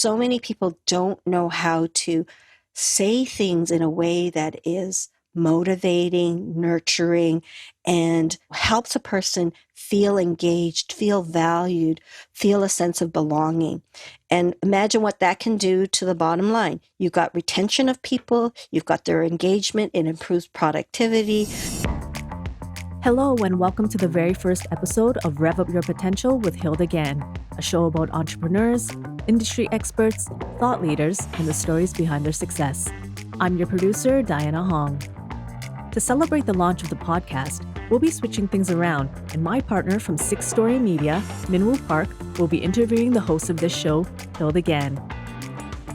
so many people don't know how to say things in a way that is motivating, nurturing, and helps a person feel engaged, feel valued, feel a sense of belonging. And imagine what that can do to the bottom line. You've got retention of people, you've got their engagement, it improves productivity. Hello and welcome to the very first episode of REVUP Your Potential with Hilda Gan, a show about entrepreneurs, industry experts, thought leaders, and the stories behind their success. I'm your producer, Diana Hong. To celebrate the launch of the podcast, we'll be switching things around, and my partner from Six Story Media, Minwoo Park, will be interviewing the host of this show, Hilda Gan.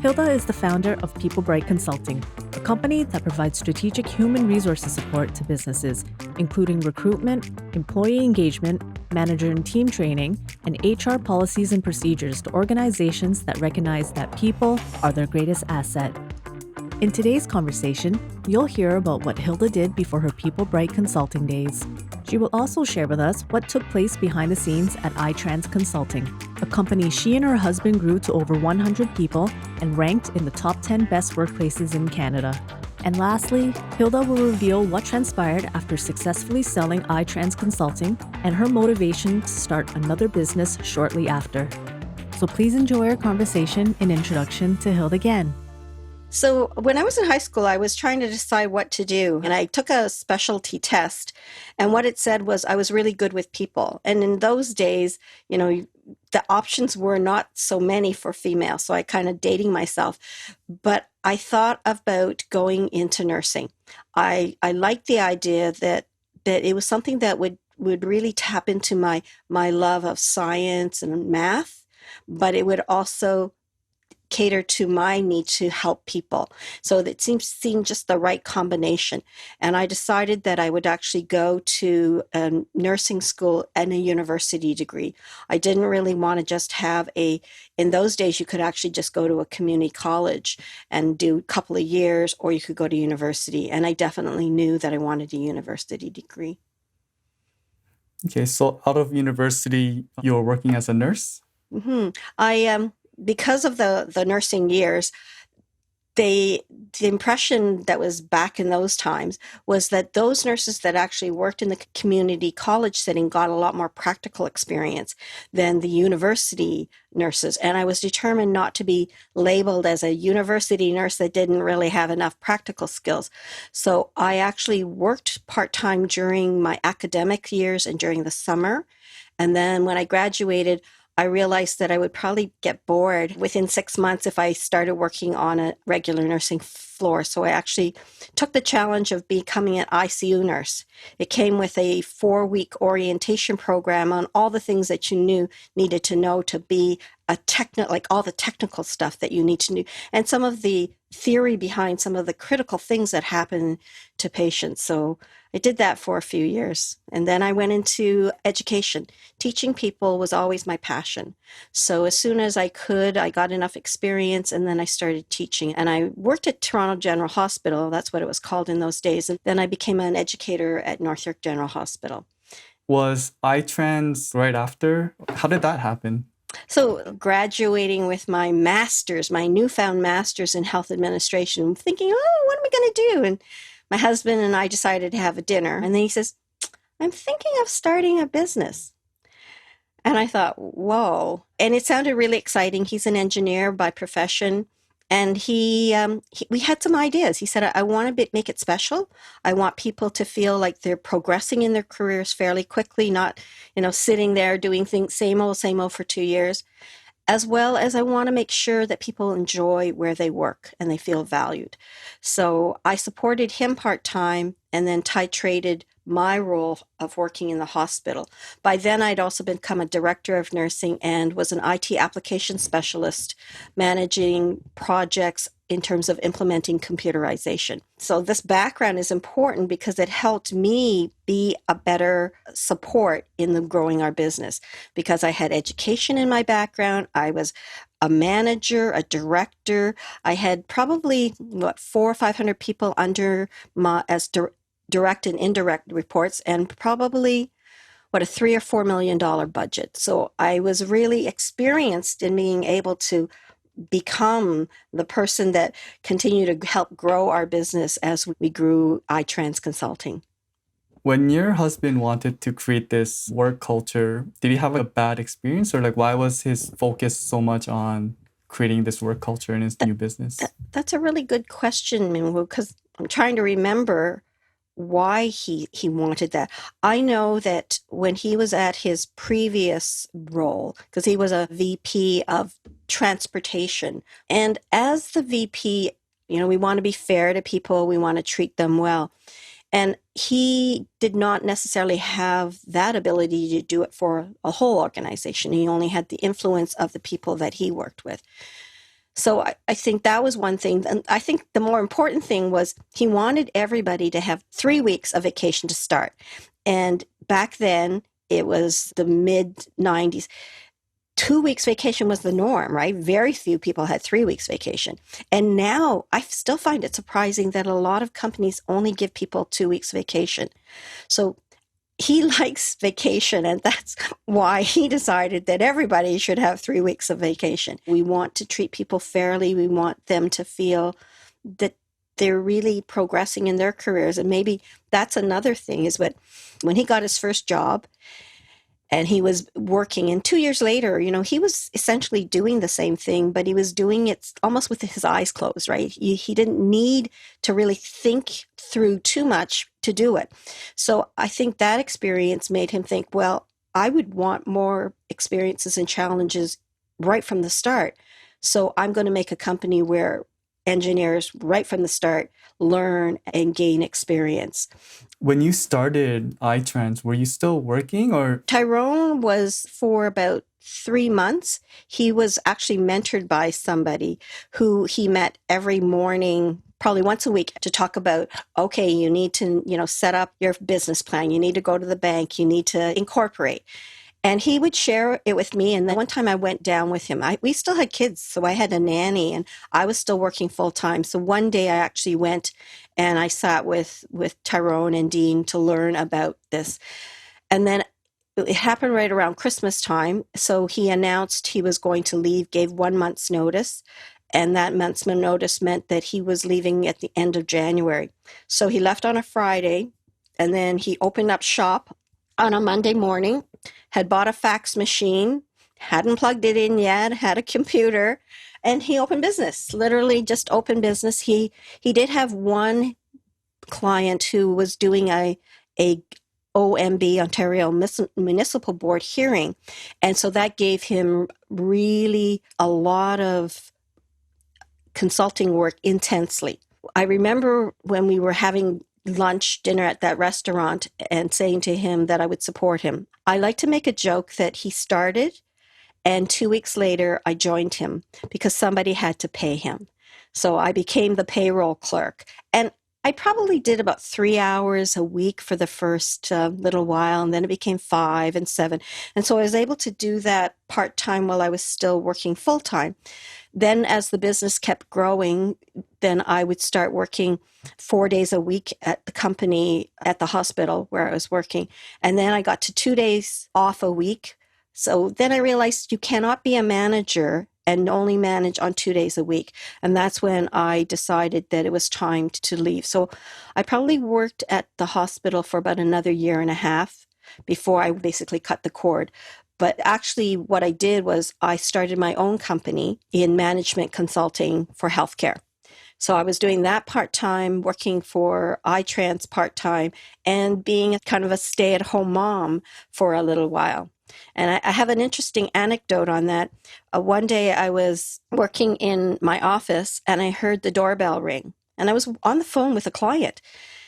Hilda is the founder of People Bright Consulting, a company that provides strategic human resources support to businesses, including recruitment, employee engagement, manager and team training, and HR policies and procedures to organizations that recognize that people are their greatest asset. In today's conversation, you'll hear about what Hilda did before her People Bright Consulting days. She will also share with us what took place behind the scenes at iTrans Consulting, a company she and her husband grew to over 100 people and ranked in the top 10 best workplaces in Canada. And lastly, Hilda will reveal what transpired after successfully selling iTrans Consulting and her motivation to start another business shortly after. So please enjoy our conversation and introduction to Hilda Gan. So when I was in high school, I was trying to decide what to do. And I took a specialty test. And what it said was I was really good with people. And in those days, the options were not so many for females. So I kind of dating myself. But I thought about going into nursing. I liked the idea that it was something that would really tap into my love of science and math, but it would also cater to my need to help people. So it seemed just the right combination. And I decided that I would actually go to a nursing school and a university degree. I didn't really want to just have in those days, you could actually just go to a community college and do a couple of years, or you could go to university. And I definitely knew that I wanted a university degree. Okay, so out of university, you were working as a nurse? Mm-hmm. Because of the nursing years, the impression that was back in those times was that those nurses that actually worked in the community college setting got a lot more practical experience than the university nurses. And I was determined not to be labeled as a university nurse that didn't really have enough practical skills. So I actually worked part-time during my academic years and during the summer. And then when I graduated, I realized that I would probably get bored within 6 months if I started working on a regular nursing floor. So I actually took the challenge of becoming an ICU nurse. It came with a 4-week orientation program on all the things that you needed to know to be like all the technical stuff that you need to know, and some of the theory behind some of the critical things that happen to patients. So I did that for a few years. And then I went into education. Teaching people was always my passion. So as soon as I could, I got enough experience, and then I started teaching. And I worked at Toronto General Hospital. That's what it was called in those days. And then I became an educator at North York General Hospital. Was iTrans right after? How did that happen? So graduating with my master's, my newfound master's in health administration, thinking, what am I going to do? And my husband and I decided to have a dinner. And then he says, I'm thinking of starting a business. And I thought, whoa. And it sounded really exciting. He's an engineer by profession. And we had some ideas. He said, I want to make it special. I want people to feel like they're progressing in their careers fairly quickly, not, sitting there doing things same old for 2 years. As well as I want to make sure that people enjoy where they work and they feel valued. So I supported him part-time and then titrated my role of working in the hospital. By then, I'd also become a director of nursing and was an IT application specialist, managing projects in terms of implementing computerization. So this background is important because it helped me be a better support in growing our business, because I had education in my background. I was a manager, a director. I had probably 400 or 500 people under as direct and indirect reports, and probably a $3 or $4 million budget. So I was really experienced in being able to become the person that continued to help grow our business as we grew iTrans Consulting. When your husband wanted to create this work culture, did he have a bad experience, or like why was his focus so much on creating this work culture in his new business? That's a really good question, Minwoo, because I'm trying to remember why he wanted that. I know that when he was at his previous role, because he was a VP of transportation, and as the VP, we want to be fair to people, we want to treat them well. And he did not necessarily have that ability to do it for a whole organization. He only had the influence of the people that he worked with. So I think that was one thing. And I think the more important thing was he wanted everybody to have 3 weeks of vacation to start. And back then, it was the mid 90s. 2 weeks vacation was the norm, right? Very few people had 3 weeks vacation. And now I still find it surprising that a lot of companies only give people 2 weeks vacation. So he likes vacation, and that's why he decided that everybody should have 3 weeks of vacation. We want to treat people fairly. We want them to feel that they're really progressing in their careers. And maybe that's another thing is when he got his first job, and he was working, and 2 years later, he was essentially doing the same thing, but he was doing it almost with his eyes closed, right? He didn't need to really think through too much to do it. So I think that experience made him think, well, I would want more experiences and challenges right from the start. So I'm going to make a company where engineers right from the start learn and gain experience. When you started iTrans, were you still working, or? Tyrone was for about 3 months. He was actually mentored by somebody who he met every morning, probably once a week, to talk about, okay, you need to, set up your business plan. You need to go to the bank. You need to incorporate. And he would share it with me. And then one time I went down with him. We still had kids, so I had a nanny, and I was still working full time. So one day I actually went and I sat with Tyrone and Dean to learn about this. And then it happened right around Christmas time. So he announced he was going to leave, gave 1 month's notice. And that month's notice meant that he was leaving at the end of January. So he left on a Friday, and then he opened up shop on a Monday morning, had bought a fax machine, hadn't plugged it in yet, had a computer, and he opened business, literally just opened business. He did have one client who was doing a OMB, Ontario Municipal Board hearing. And so that gave him really a lot of consulting work intensely. I remember when we were having dinner at that restaurant and saying to him that I would support him. I like to make a joke that he started, and 2 weeks later I joined him because somebody had to pay him. So I became the payroll clerk. And I probably did about 3 hours a week for the first little while, and then it became 5 and 7. And so I was able to do that part-time while I was still working full-time. Then as the business kept growing, then I would start working 4 days a week at the company, at the hospital where I was working. And then I got to 2 days off a week. So then I realized you cannot be a manager and only manage on 2 days a week. And that's when I decided that it was time to leave. So I probably worked at the hospital for about another year and a half before I basically cut the cord. But actually what I did was I started my own company in management consulting for healthcare. So I was doing that part-time, working for iTrans part-time, and being kind of a stay-at-home mom for a little while. And I have an interesting anecdote on that. One day I was working in my office and I heard the doorbell ring. And I was on the phone with a client.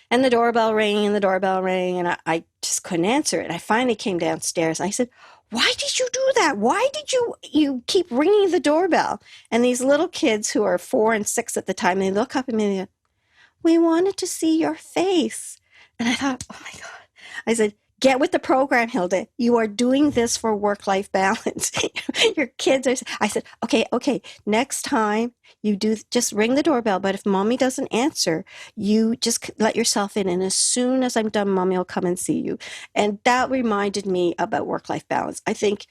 And the doorbell rang and the doorbell rang, and I just couldn't answer it. I finally came downstairs and I said, why did you do that? Why did you keep ringing the doorbell? And these little kids who are 4 and 6 at the time, they look up at me and they go, we wanted to see your face. And I thought, oh my God. I said, get with the program, Hilda. You are doing this for work-life balance. Your kids are, I said, okay, next time you just ring the doorbell, but if mommy doesn't answer, you just let yourself in. And as soon as I'm done, mommy will come and see you. And that reminded me about work-life balance. I think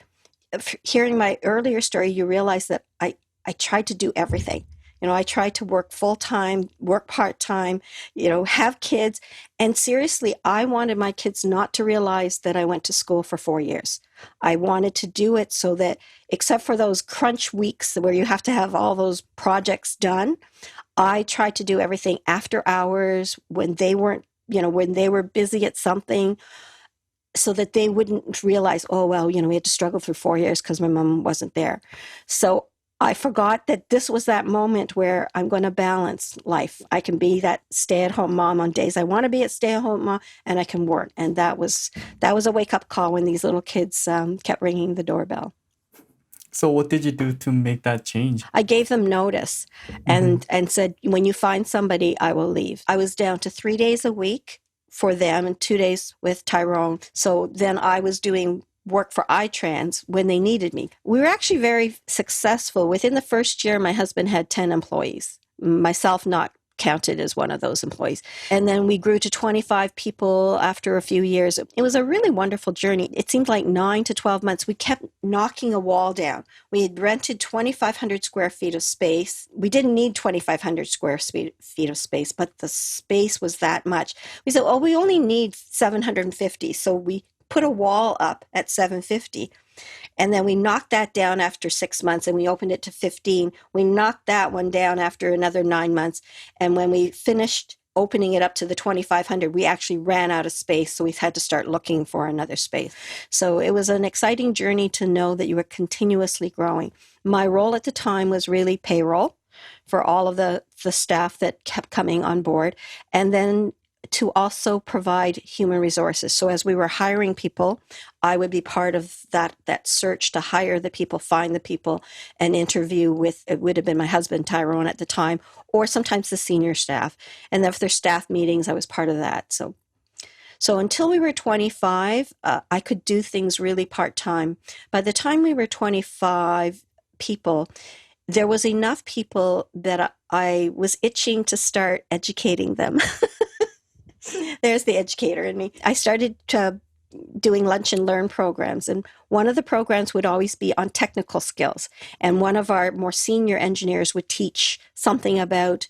hearing my earlier story, you realize that I I tried to do everything. I tried to work full time, work part time, have kids. And seriously, I wanted my kids not to realize that I went to school for 4 years. I wanted to do it so that, except for those crunch weeks where you have to have all those projects done, I tried to do everything after hours when they weren't, when they were busy at something, so that they wouldn't realize, oh, well, we had to struggle through 4 years because my mom wasn't there. So I forgot that this was that moment where I'm going to balance life. I can be that stay-at-home mom on days I want to be a stay-at-home mom, and I can work. And that was a wake-up call when these little kids kept ringing the doorbell. So what did you do to make that change? I gave them notice and said, when you find somebody, I will leave. I was down to 3 days a week for them and 2 days with Tyrone. So then I was doing work for iTrans when they needed me. We were actually very successful. Within the first year, my husband had 10 employees, myself not counted as one of those employees. And then we grew to 25 people after a few years. It was a really wonderful journey. It seemed like 9 to 12 months. We kept knocking a wall down. We had rented 2,500 square feet of space. We didn't need 2,500 square feet of space, but the space was that much. We said, oh, we only need 750. So we put a wall up at 750. And then we knocked that down after 6 months and we opened it to 15. We knocked that one down after another 9 months. And when we finished opening it up to the 2,500, we actually ran out of space. So we had to start looking for another space. So it was an exciting journey to know that you were continuously growing. My role at the time was really payroll for all of the staff that kept coming on board. And then to also provide human resources. So as we were hiring people, I would be part of that search to hire the people, find the people, and interview with, it would have been my husband, Tyrone, at the time, or sometimes the senior staff. And if there's staff meetings, I was part of that. So until we were 25, I could do things really part-time. By the time we were 25 people, there was enough people that I was itching to start educating them. There's the educator in me. I started doing lunch and learn programs. And one of the programs would always be on technical skills. And one of our more senior engineers would teach something about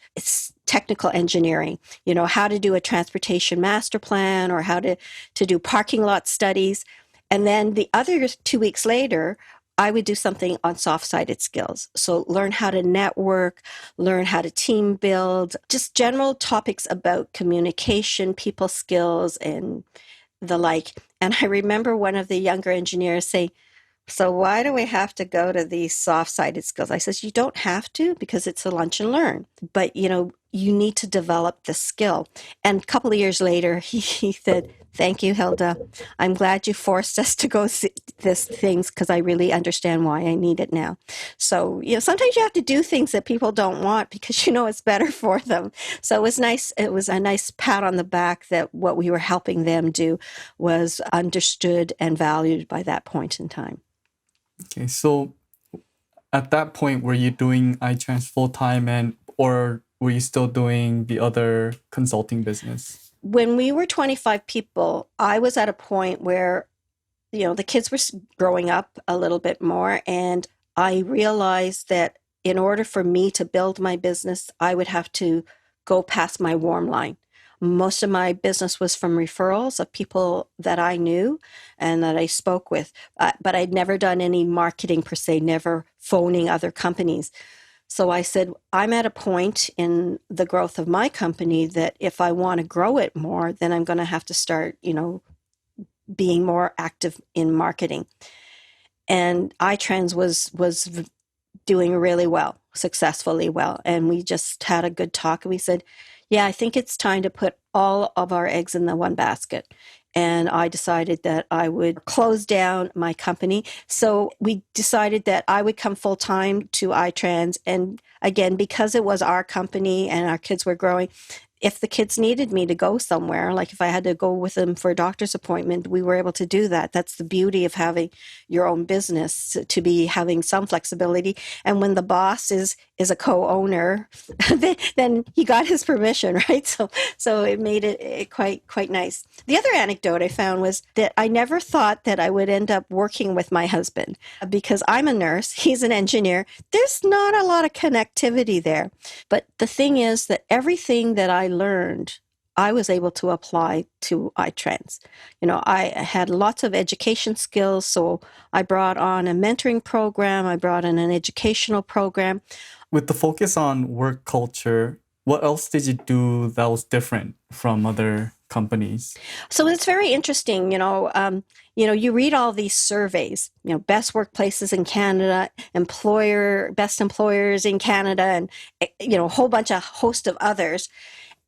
technical engineering, how to do a transportation master plan or how to do parking lot studies. And then the other 2 weeks later, I would do something on soft-sided skills. So learn how to network, learn how to team build, just general topics about communication, people skills, and the like. And I remember one of the younger engineers saying, so why do we have to go to these soft-sided skills? I says, you don't have to because it's a lunch and learn. But, you need to develop the skill. And a couple of years later, he said, thank you, Hilda. I'm glad you forced us to go see these things because I really understand why I need it now. So, sometimes you have to do things that people don't want because it's better for them. So it was nice. It was a nice pat on the back that what we were helping them do was understood and valued by that point in time. Okay, so at that point, were you doing iTrans full-time or were you still doing the other consulting business? When we were 25 people, I was at a point where, the kids were growing up a little bit more. And I realized that in order for me to build my business, I would have to go past my warm line. Most of my business was from referrals of people that I knew and that I spoke with. But I'd never done any marketing per se, never phoning other companies. So I said, I'm at a point in the growth of my company that if I want to grow it more, then I'm going to have to start, being more active in marketing. And iTrans was doing really well, successfully well. And we just had a good talk. And we said, yeah, I think it's time to put all of our eggs in the one basket. And I decided that I would close down my company. So we decided that I would come full-time to iTrans. And again, because it was our company and our kids were growing, if the kids needed me to go somewhere, like if I had to go with them for a doctor's appointment, we were able to do that. That's the beauty of having your own business, to be having some flexibility. And when the boss is is a co-owner, then he got his permission, right? So it made it quite nice. The other anecdote I found was that I never thought that I would end up working with my husband because I'm a nurse, he's an engineer. There's not a lot of connectivity there. But the thing is that everything that I learned, I was able to apply to iTrends. I had lots of education skills, so I brought on a mentoring program, I brought in an educational program. With the focus on work culture, what else did you do that was different from other companies? So it's very interesting. You read all these surveys, best workplaces in Canada, best employers in Canada, and a whole host of others.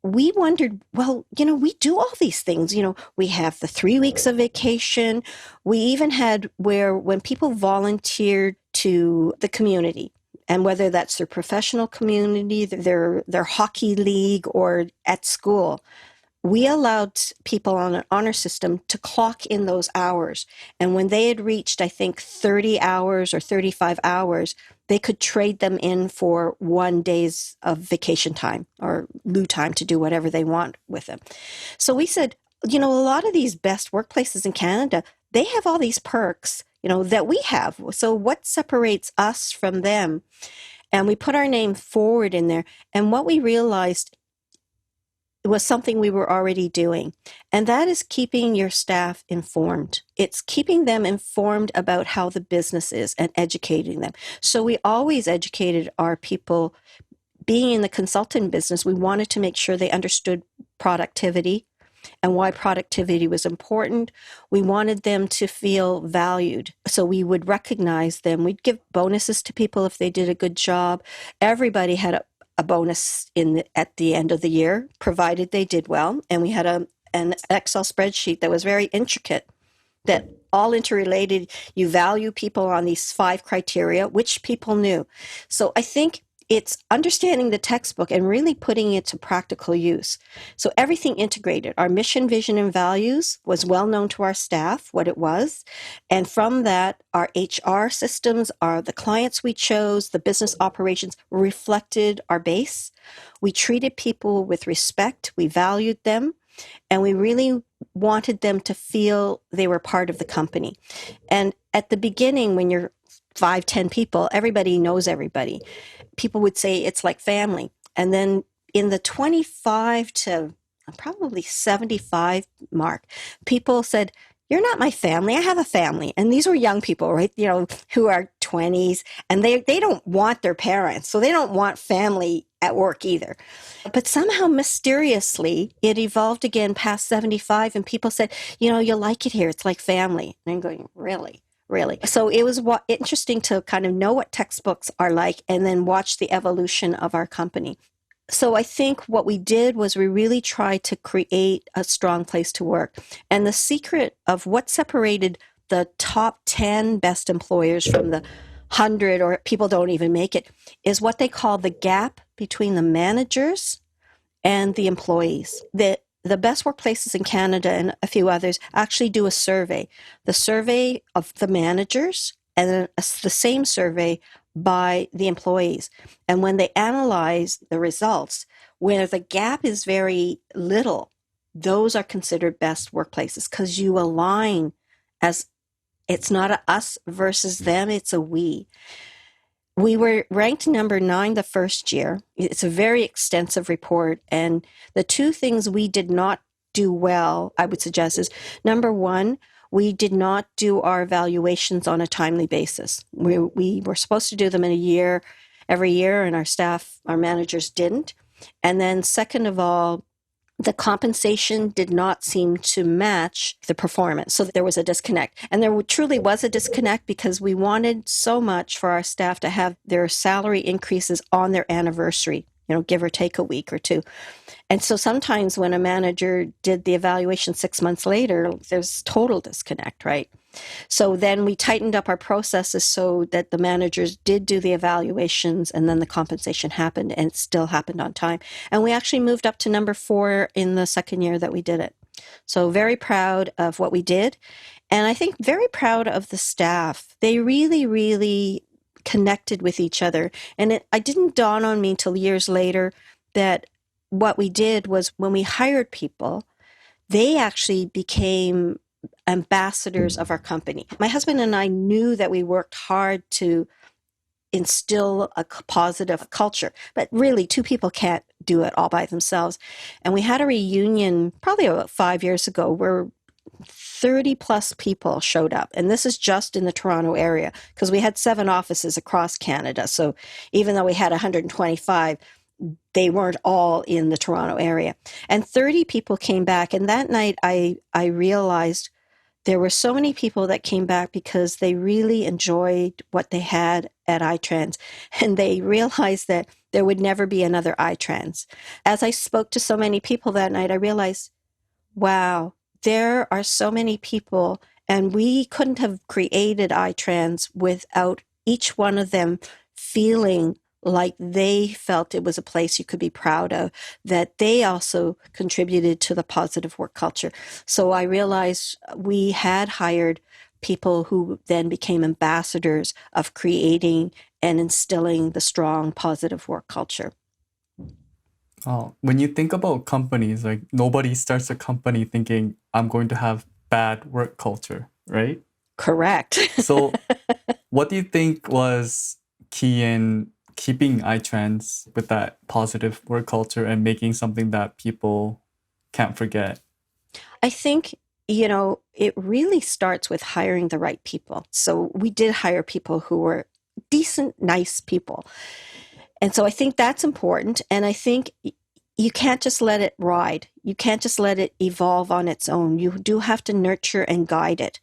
We wondered, well, we do all these things. We have the 3 weeks of vacation. We even had when people volunteered to the community, and whether that's their professional community, their hockey league, or at school, we allowed people on an honor system to clock in those hours. And when they had reached, I think, 30 hours or 35 hours, they could trade them in for 1 day of vacation time or lieu time to do whatever they want with them. So we said, a lot of these best workplaces in Canada, they have all these perks, that we have. So what separates us from them? And we put our name forward in there. And what we realized was something we were already doing. And that is keeping your staff informed. It's keeping them informed about how the business is and educating them. So we always educated our people. Being in the consulting business, we wanted to make sure they understood productivity and why productivity was important. We wanted them to feel valued. So we would recognize them. We'd give bonuses to people if they did a good job. Everybody had a bonus at the end of the year, provided they did well. And we had an Excel spreadsheet that was very intricate, that all interrelated. You value people on these 5 criteria, which people knew. So I think it's understanding the textbook and really putting it to practical use. So everything integrated. Our mission, vision, and values was well known to our staff, what it was. And from that, our HR systems, the clients we chose, the business operations reflected our base. We treated people with respect. We valued them. And we really wanted them to feel they were part of the company. And at the beginning, when you're 5, 10 people, everybody knows everybody. People would say it's like family. And then in the 25 to probably 75 mark, people said, "You're not my family. I have a family." And these were young people, right? Who are 20s, and they don't want their parents. So they don't want family at work either. But somehow mysteriously, it evolved again past 75, and people said, "You'll like it here. It's like family." And I'm going, really? Really. So it was interesting to kind of know what textbooks are like and then watch the evolution of our company. So I think what we did was we really tried to create a strong place to work. And the secret of what separated the top 10 best employers from the 100, or people don't even make it, is what they call the gap between the managers and the employees. The best workplaces in Canada and a few others actually do a survey. The survey of the managers and then the same survey by the employees. And when they analyze the results, where the gap is very little, those are considered best workplaces because you align as it's not a us versus them, it's a we. We were ranked number 9 the first year. It's a very extensive report. And the 2 things we did not do well, I would suggest, is number 1, we did not do our evaluations on a timely basis. We were supposed to do them every year, and our staff, our managers didn't. And then second of all, the compensation did not seem to match the performance. So there was a disconnect. And there truly was a disconnect because we wanted so much for our staff to have their salary increases on their anniversary, give or take a week or 2. And so sometimes when a manager did the evaluation 6 months later, there's total disconnect, right? So then we tightened up our processes so that the managers did do the evaluations and then the compensation happened, and it still happened on time. And we actually moved up to number 4 in the second year that we did it. So very proud of what we did. And I think very proud of the staff. They really, really connected with each other. And it didn't dawn on me till years later that what we did was when we hired people, they actually became ambassadors of our company. My husband and I knew that we worked hard to instill a positive culture, but really two people can't do it all by themselves. And we had a reunion probably about 5 years ago where 30 plus people showed up. And this is just in the Toronto area because we had 7 offices across Canada. So even though we had 125, they weren't all in the Toronto area. And 30 people came back. And that night I realized there were so many people that came back because they really enjoyed what they had at iTrans. And they realized that there would never be another iTrans. As I spoke to so many people that night, I realized, wow, there are so many people, and we couldn't have created iTrans without each one of them feeling like they felt it was a place you could be proud of, that they also contributed to the positive work culture. So I realized we had hired people who then became ambassadors of creating and instilling the strong positive work culture. Oh, when you think about companies, like nobody starts a company thinking, I'm going to have bad work culture, right? Correct. So what do you think was key in keeping iTrans with that positive work culture and making something that people can't forget? I think, it really starts with hiring the right people. So we did hire people who were decent, nice people. And so I think that's important. And I think you can't just let it ride. You can't just let it evolve on its own. You do have to nurture and guide it.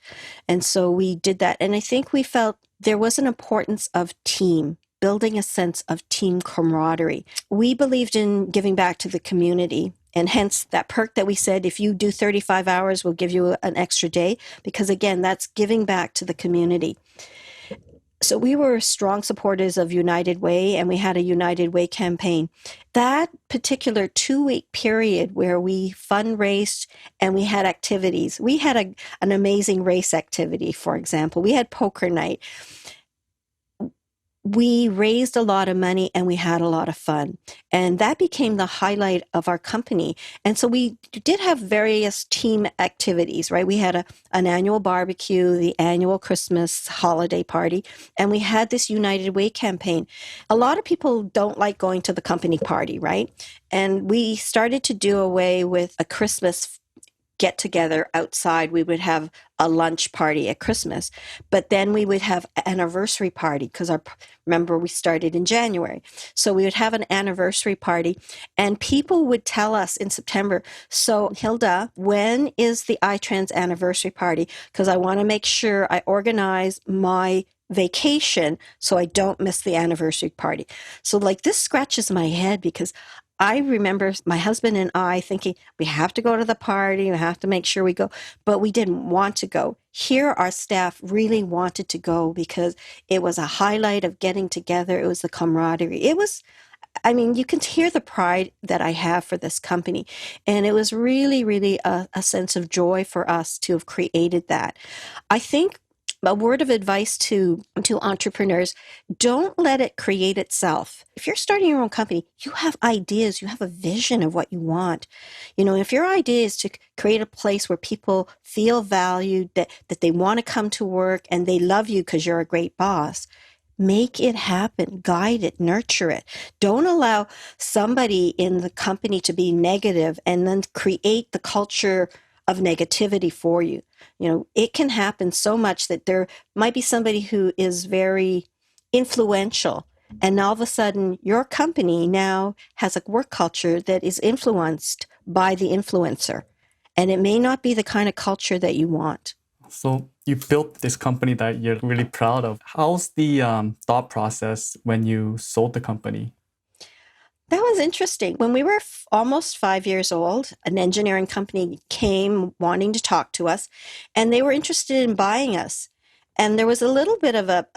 And so we did that. And I think we felt there was an importance of team, building a sense of team camaraderie. We believed in giving back to the community. And hence that perk that we said, if you do 35 hours, we'll give you an extra day. Because again, that's giving back to the community. So we were strong supporters of United Way, and we had a United Way campaign. That particular 2-week period where we fundraised and we had activities, we had an amazing race activity, for example. We had poker night. We raised a lot of money and we had a lot of fun. And that became the highlight of our company. And so we did have various team activities, right? We had an annual barbecue, the annual Christmas holiday party, and we had this United Way campaign. A lot of people don't like going to the company party, right? And we started to do away with a Christmas get together outside. We would have a lunch party at Christmas, but then we would have an anniversary party because remember we started in January. So we would have an anniversary party and people would tell us in September, so Hilda, when is the iTrans anniversary party? Because I want to make sure I organize my vacation so I don't miss the anniversary party. So like this scratches my head because I remember my husband and I thinking, we have to go to the party, we have to make sure we go, but we didn't want to go. Here, our staff really wanted to go because it was a highlight of getting together. It was the camaraderie. You can hear the pride that I have for this company. And it was really, really a sense of joy for us to have created that. I think a word of advice to entrepreneurs, don't let it create itself. If you're starting your own company, you have ideas, you have a vision of what you want. If your idea is to create a place where people feel valued, that they want to come to work and they love you because you're a great boss, make it happen, guide it, nurture it. Don't allow somebody in the company to be negative and then create the culture of negativity for you. It can happen so much that there might be somebody who is very influential, and all of a sudden your company now has a work culture that is influenced by the influencer, and it may not be the kind of culture that you want. So you built this company that you're really proud of. How's the thought process when you sold the company? That was interesting. When we were almost 5 years old, an engineering company came wanting to talk to us, and they were interested in buying us. And there was a little bit of a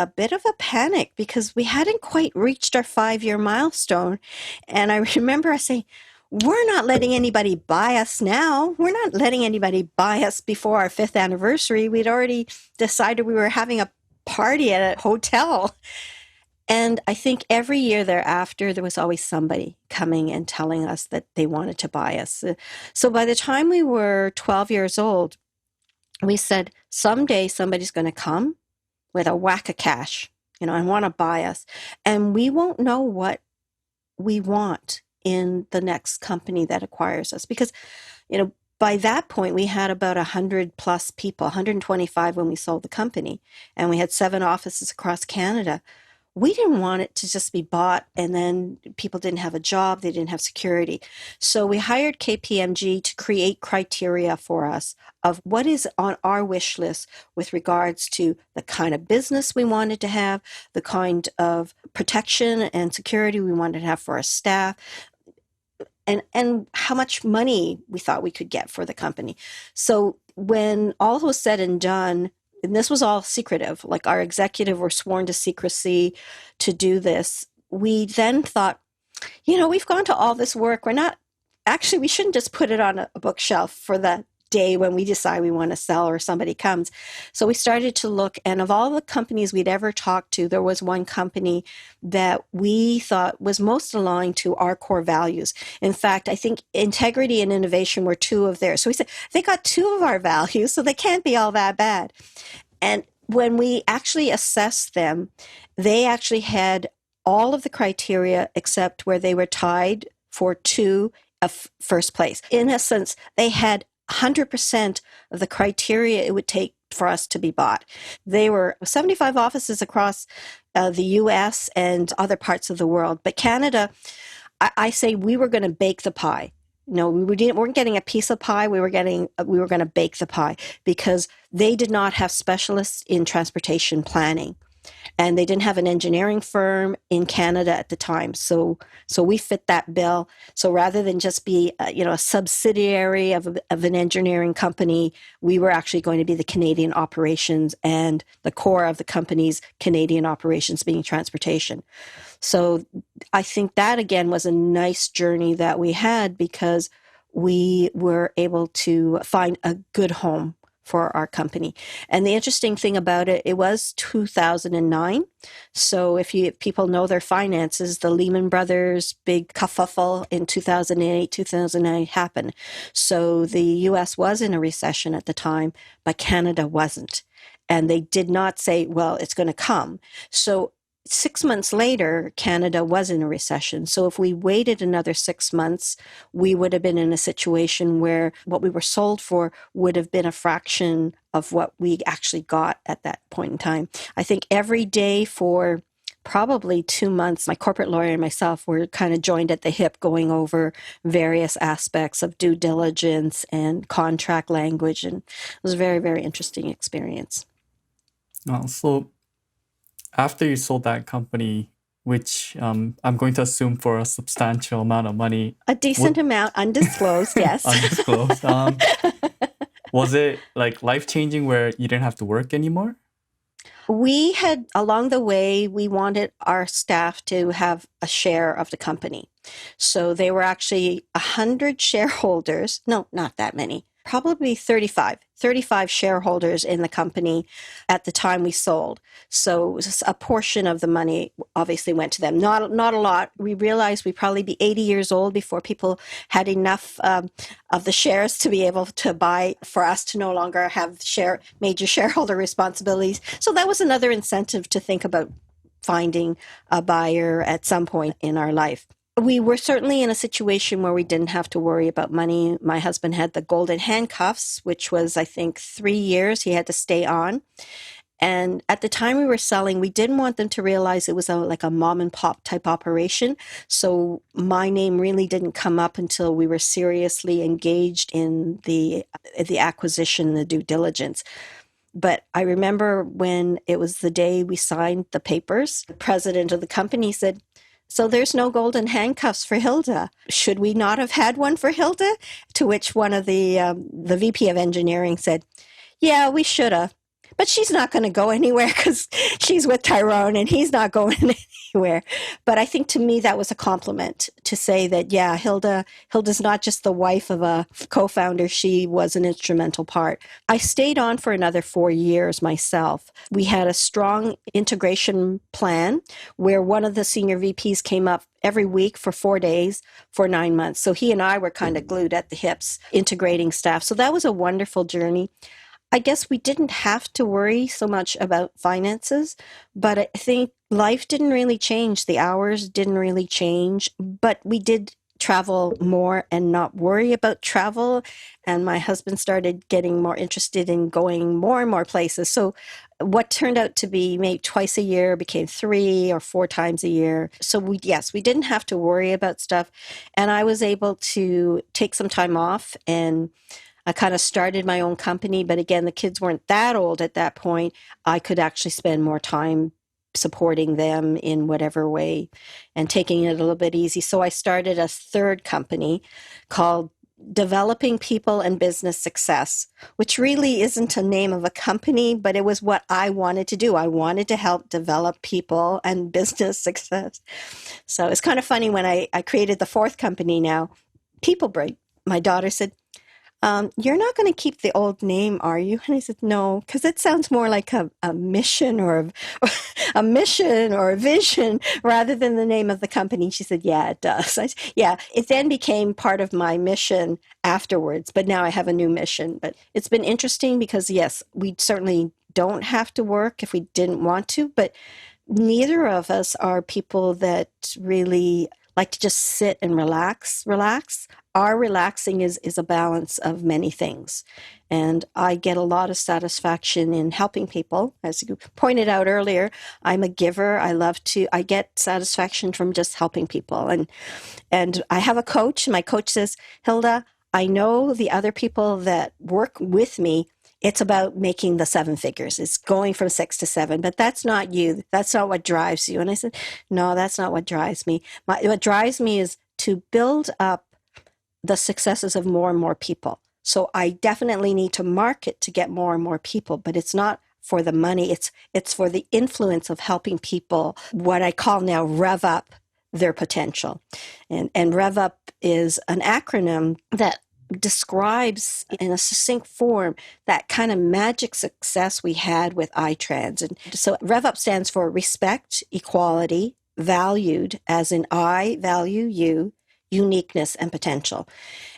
panic because we hadn't quite reached our 5-year milestone. And I remember us saying, we're not letting anybody buy us now. We're not letting anybody buy us before our 5th anniversary. We'd already decided we were having a party at a hotel. And I think every year thereafter, there was always somebody coming and telling us that they wanted to buy us. So by the time we were 12 years old, we said, someday somebody's going to come with a whack of cash, and want to buy us. And we won't know what we want in the next company that acquires us. Because, by that point, we had about 100 plus people, 125 when we sold the company, and we had 7 offices across Canada. We didn't want it to just be bought and then people didn't have a job, they didn't have security. So we hired KPMG to create criteria for us of what is on our wish list with regards to the kind of business we wanted to have, the kind of protection and security we wanted to have for our staff, and how much money we thought we could get for the company. So when all was said and done, and this was all secretive, like our executive were sworn to secrecy to do this, we then thought, we've gone to all this work. We shouldn't just put it on a bookshelf for the day when we decide we want to sell or somebody comes. So we started to look, and of all the companies we'd ever talked to, there was one company that we thought was most aligned to our core values. In fact, I think integrity and innovation were 2 of theirs. So we said, they got 2 of our values, so they can't be all that bad. And when we actually assessed them, they actually had all of the criteria except where they were tied for 2 of first place. In essence, they had 100% of the criteria it would take for us to be bought. They were 75 offices across the US and other parts of the world. But Canada, I say we were going to bake the pie. No, we weren't getting a piece of pie. We were going to bake the pie because they did not have specialists in transportation planning. And they didn't have an engineering firm in Canada at the time. So we fit that bill. So rather than just be, a subsidiary of an engineering company, we were actually going to be the Canadian operations and the core of the company's Canadian operations being transportation. So I think that, again, was a nice journey that we had because we were able to find a good home for our company. And the interesting thing about it, it was 2009. So if people know their finances, the Lehman Brothers big kerfuffle in 2008, 2009 happened. So the US was in a recession at the time, but Canada wasn't. And they did not say, well, it's going to come. So 6 months later, Canada was in a recession. So if we waited another 6 months, we would have been in a situation where what we were sold for would have been a fraction of what we actually got at that point in time. I think every day for probably 2 months, my corporate lawyer and myself were kind of joined at the hip going over various aspects of due diligence and contract language. And it was a very, very interesting experience. So after you sold that company, which I'm going to assume for a substantial amount of money. A decent amount, undisclosed, yes. Undisclosed. Was it like life-changing where you didn't have to work anymore? We had, along the way, we wanted our staff to have a share of the company. So they were actually 100 shareholders. No, not that many. Probably 35 shareholders in the company at the time we sold. So a portion of the money obviously went to them. Not a lot. We realized we'd probably be 80 years old before people had enough of the shares to be able to buy for us to no longer have major shareholder responsibilities. So that was another incentive to think about finding a buyer at some point in our life. We were certainly in a situation where we didn't have to worry about money. My husband had the golden handcuffs, which was, I think, 3 years he had to stay on. And at the time we were selling, we didn't want them to realize it was like a mom and pop type operation. So my name really didn't come up until we were seriously engaged in the acquisition and the due diligence. But I remember when it was the day we signed the papers, the president of the company said, "So there's no golden handcuffs for Hilda. Should we not have had one for Hilda?" To which one of the VP of engineering said, "Yeah, we should have. But she's not going to go anywhere because she's with Tyrone and he's not going anywhere. But I think to me that was a compliment to say that, yeah, Hilda's not just the wife of a co-founder, she was an instrumental part. I stayed on for another 4 years myself. We had a strong integration plan where one of the senior VPs came up every week for 4 days for 9 months. So he and I were kind of glued at the hips, integrating staff. So that was a wonderful journey. I guess we didn't have to worry so much about finances, but I think life didn't really change. The hours didn't really change, but we did travel more and not worry about travel. And my husband started getting more interested in going more and more places. So what turned out to be maybe twice a year became 3 or 4 times a year. So we didn't have to worry about stuff. And I was able to take some time off, and I kind of started my own company, but again, the kids weren't that old at that point. I could actually spend more time supporting them in whatever way and taking it a little bit easy. So I started a third company called Developing People and Business Success, which really isn't a name of a company, but it was what I wanted to do. I wanted to help develop people and business success. So it's kind of funny when I created the fourth company now, People Break. My daughter said, you're not going to keep the old name, are you? And I said, no, because it sounds more like a mission or a mission or a vision rather than the name of the company. She said, yeah, it does. I said, yeah, it then became part of my mission afterwards, but now I have a new mission. But it's been interesting because, yes, we certainly don't have to work if we didn't want to, but neither of us are people that really like to just sit and relax. Our relaxing is a balance of many things. And I get a lot of satisfaction in helping people. As you pointed out earlier, I'm a giver. I get satisfaction from just helping people. And I have a coach. My coach says, Hilda, I know the other people that work with me, it's about making the 7 figures. It's going from 6 to 7, but that's not you. That's not what drives you. And I said, no, that's not what drives me. What drives me is to build up the successes of more and more people. So I definitely need to market to get more and more people, but it's not for the money. It's for the influence of helping people, what I call now rev up their potential. And rev up is an acronym that describes in a succinct form that kind of magic success we had with iTrans. And so RevUp stands for respect, equality, valued, as in I value you, uniqueness, and potential.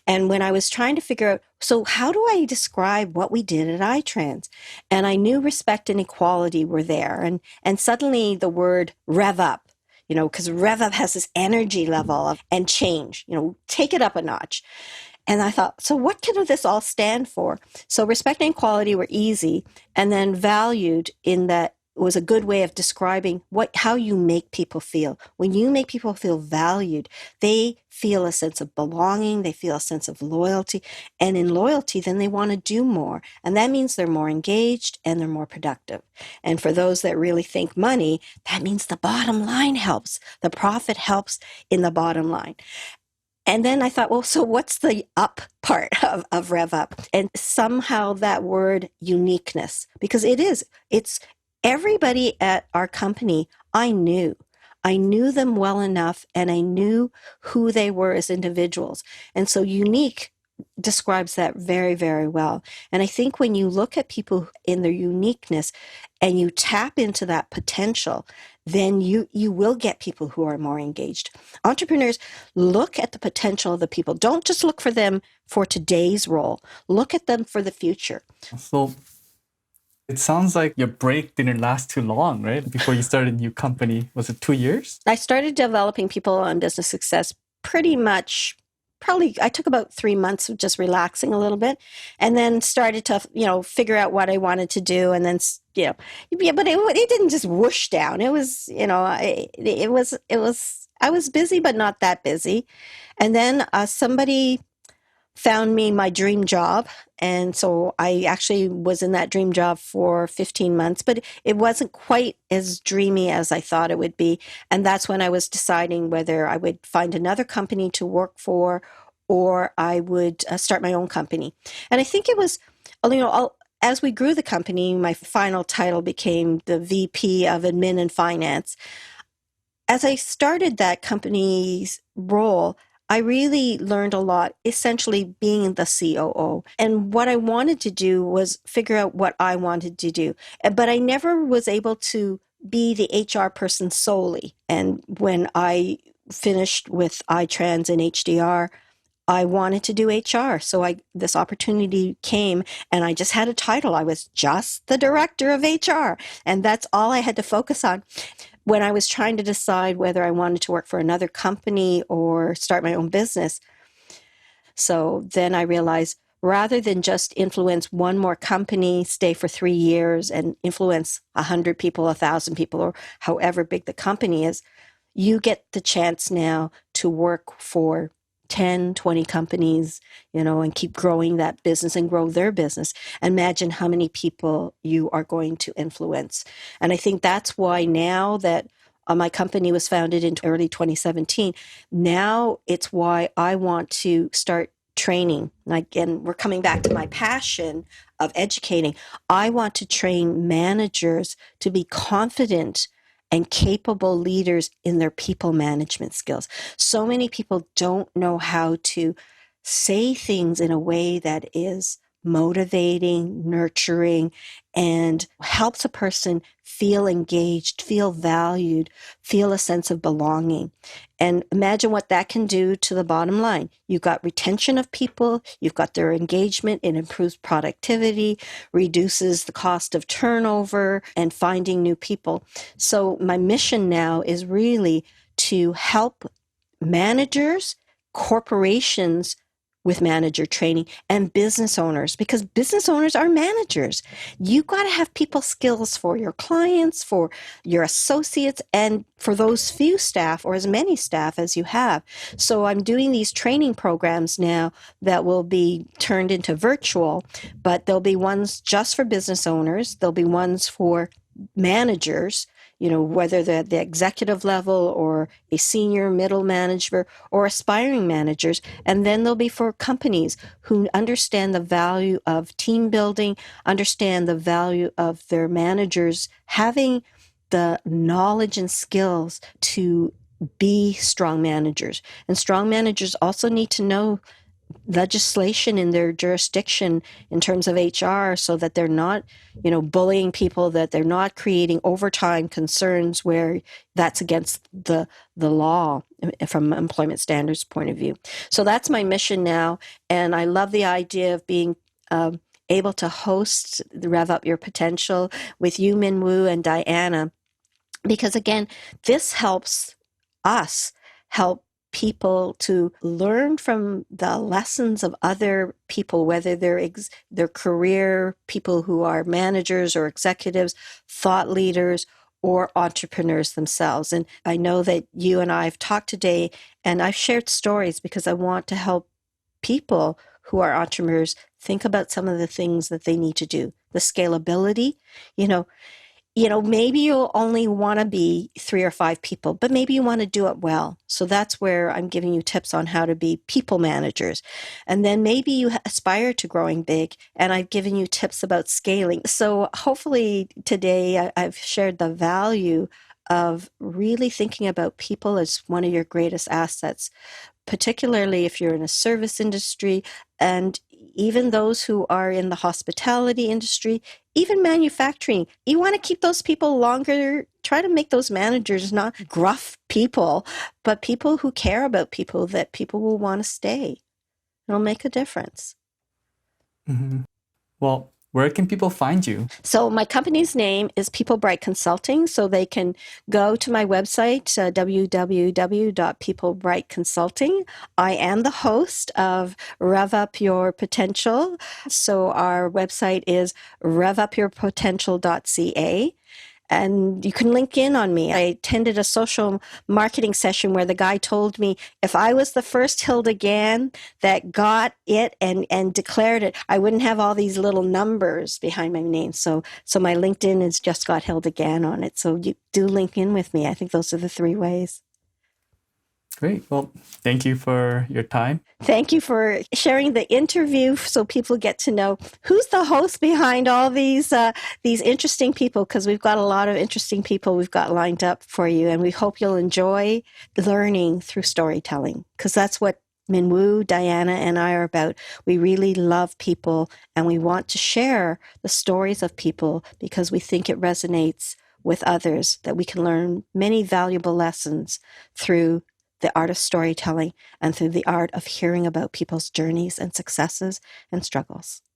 And when I was trying to figure out, so how do I describe what we did at iTrans? And I knew respect and equality were there. And suddenly the word rev up, because rev up has this energy level and change, take it up a notch. And I thought, so what can this all stand for? So respect and equality were easy. And then valued in that was a good way of describing how you make people feel. When you make people feel valued, they feel a sense of belonging, they feel a sense of loyalty. And in loyalty, then they want to do more. And that means they're more engaged and they're more productive. And for those that really think money, that means the bottom line helps. The profit helps in the bottom line. And then I thought, well, so what's the up part of Rev Up? And somehow that word uniqueness, because it's everybody at our company I knew them well enough, and I knew who they were as individuals. And so unique describes that very, very well. And I think when you look at people in their uniqueness and you tap into that potential, then you will get people who are more engaged. Entrepreneurs, look at the potential of the people. Don't just look for them for today's role. Look at them for the future. So it sounds like your break didn't last too long, right? Before you started a new company. Was it 2 years? I started developing people on business success pretty much. I took about 3 months of just relaxing a little bit, and then started to, figure out what I wanted to do. And then, but it didn't just whoosh down. It was, I was busy, but not that busy. And then somebody found me my dream job. And so I actually was in that dream job for 15 months, but it wasn't quite as dreamy as I thought it would be. And that's when I was deciding whether I would find another company to work for or I would start my own company. And I think it was, as we grew the company, my final title became the VP of Admin and Finance. as I started that company's role, I really learned a lot, essentially being the COO. And what I wanted to do was figure out what I wanted to do. But I never was able to be the HR person solely. And when I finished with iTrans and HDR, I wanted to do HR. So this opportunity came and I just had a title. I was just the director of HR. And that's all I had to focus on. When I was trying to decide whether I wanted to work for another company or start my own business, so then I realized rather than just influence one more company, stay for 3 years and influence 100 people, 1,000 people, or however big the company is, you get the chance now to work for 10, 20 companies, and keep growing that business and grow their business. Imagine how many people you are going to influence. And I think that's why now that my company was founded in early 2017, now it's why I want to start training. Again, we're coming back to my passion of educating. I want to train managers to be confident and capable leaders in their people management skills. So many people don't know how to say things in a way that is motivating, nurturing, and helps a person feel engaged, feel valued, feel a sense of belonging. And imagine what that can do to the bottom line. You've got retention of people, you've got their engagement, it improves productivity, reduces the cost of turnover, and finding new people. So my mission now is really to help managers, corporations with manager training, and business owners, because business owners are managers. You got to have people skills for your clients, for your associates, and for those few staff or as many staff as you have. So I'm doing these training programs now that will be turned into virtual, but there'll be ones just for business owners. There'll be ones for managers, whether they're at the executive level or a senior, middle manager, or aspiring managers. And then there'll be for companies who understand the value of team building, understand the value of their managers having the knowledge and skills to be strong managers. And strong managers also need to know legislation in their jurisdiction in terms of HR so that they're not, bullying people, that they're not creating overtime concerns where that's against the law from an employment standards point of view. So that's my mission now. And I love the idea of being able to host the Rev Up Your Potential with you, Min Woo, and Diana, because again, this helps us help people to learn from the lessons of other people, whether they're their career people who are managers or executives, thought leaders, or entrepreneurs themselves. And I know that you and I have talked today, and I've shared stories because I want to help people who are entrepreneurs think about some of the things that they need to do. The scalability, maybe you'll only want to be 3 or 5 people, but maybe you want to do it well. So that's where I'm giving you tips on how to be people managers. And then maybe you aspire to growing big, and I've given you tips about scaling. So hopefully today I've shared the value of really thinking about people as one of your greatest assets, particularly if you're in a service industry, and even those who are in the hospitality industry, even manufacturing. You want to keep those people longer. Try to make those managers not gruff people, but people who care about people, that people will want to stay. It'll make a difference. Mm-hmm. Well, where can people find you? So my company's name is People Bright Consulting. So they can go to my website, www.peoplebrightconsulting. I am the host of Rev Up Your Potential. So our website is revupyourpotential.ca. And you can link in on me. I attended a social marketing session where the guy told me if I was the first Hilda Gan that got it and declared it, I wouldn't have all these little numbers behind my name. So my LinkedIn has just got Hilda Gan on it. So you do link in with me. I think those are the 3 ways. Great. Well, thank you for your time. Thank you for sharing the interview so people get to know who's the host behind all these interesting people, because we've got a lot of interesting people we've got lined up for you, and we hope you'll enjoy learning through storytelling, because that's what Minwoo, Diana, and I are about. We really love people, and we want to share the stories of people because we think it resonates with others, that we can learn many valuable lessons through the art of storytelling and through the art of hearing about people's journeys and successes and struggles.